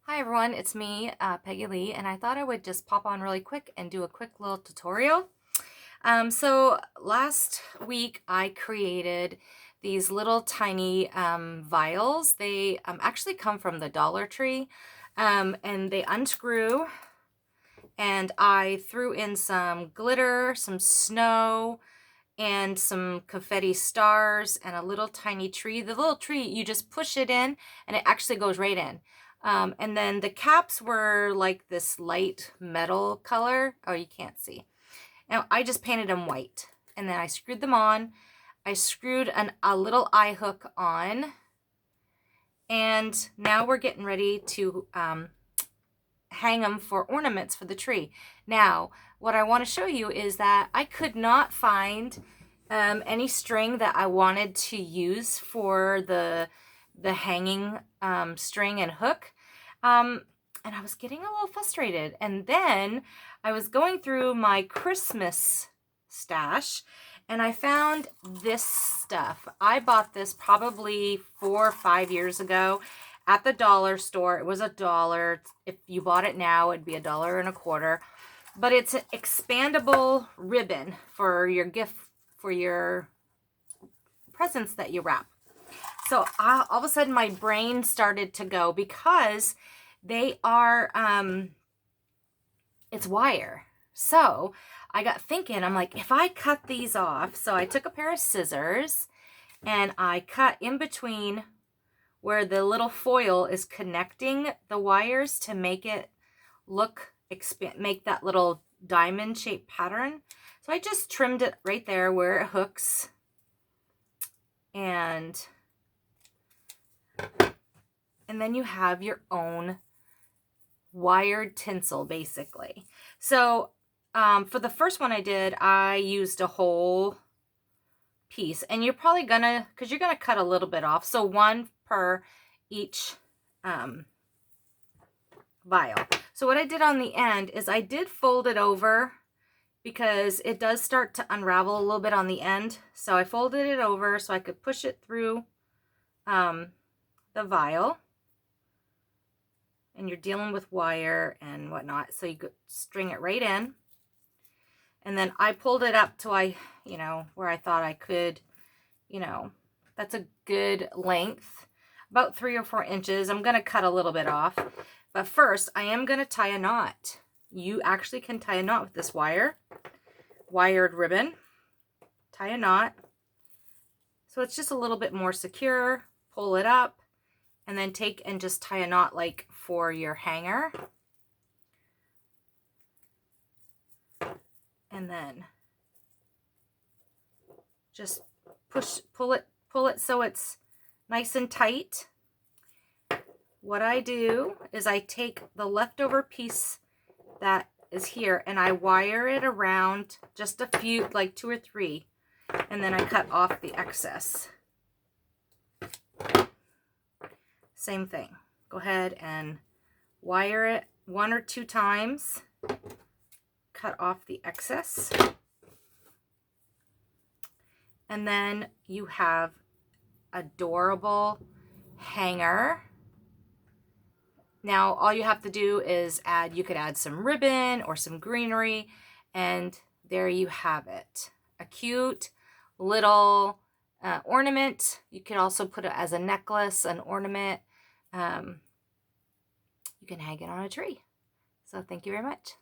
Hi everyone, it's me, Peggy Lee, and I thought I would just pop on really quick and do a quick little tutorial. So last week I created these little tiny vials. They actually come from the Dollar Tree, and they unscrew, and I threw in some glitter, some snow, and some confetti stars and a little tiny tree. The little tree, you just push it in and it actually goes right in. And then the caps were like this light metal color. Oh, you can't see. Now I just painted them white and then I screwed them on. I screwed a little eye hook on, and now we're getting ready to hang them for ornaments for the tree. Now, what I want to show you is that I could not find any string that I wanted to use for the hanging string and hook. And I was getting a little frustrated. And then I was going through my Christmas stash and I found this stuff. I bought this probably 4 or 5 years ago at the dollar store. It was $1. If you bought it now, it'd be $1.25. But it's an expandable ribbon for your gift, for your presents that you wrap. So all of a sudden my brain started to go, because they are, it's wire. So I got thinking, I'm like, if I cut these off, so I took a pair of scissors and I cut in between where the little foil is connecting the wires to make it look, make that little diamond shaped pattern. So I just trimmed it right there where it hooks, and then you have your own wired tinsel basically. So for the first one I did, I used a whole piece, and you're probably gonna, because you're gonna cut a little bit off, so one per each vial. So what I did on the end is I did fold it over, because it does start to unravel a little bit on the end. So I folded it over so I could push it through the vial. And you're dealing with wire and whatnot, so you could string it right in. And then I pulled it up to where I thought I could, that's a good length, about 3 or 4 inches. I'm going to cut a little bit off, but first I am going to tie a knot. You actually can tie a knot with this wired ribbon. Tie a knot so it's just a little bit more secure. Pull it up and then take and just tie a knot like for your hanger. And then just pull it so it's nice and tight. What I do is I take the leftover piece that is here and I wire it around just a few, like 2 or 3, and then I cut off the excess. Same thing. Go ahead and wire it 1 or 2 times. Cut off the excess. And then you have adorable hanger. Now all you have to do is you could add some ribbon or some greenery, and there you have it. A cute little ornament. You could also put it as a necklace, an ornament. You can hang it on a tree. So thank you very much.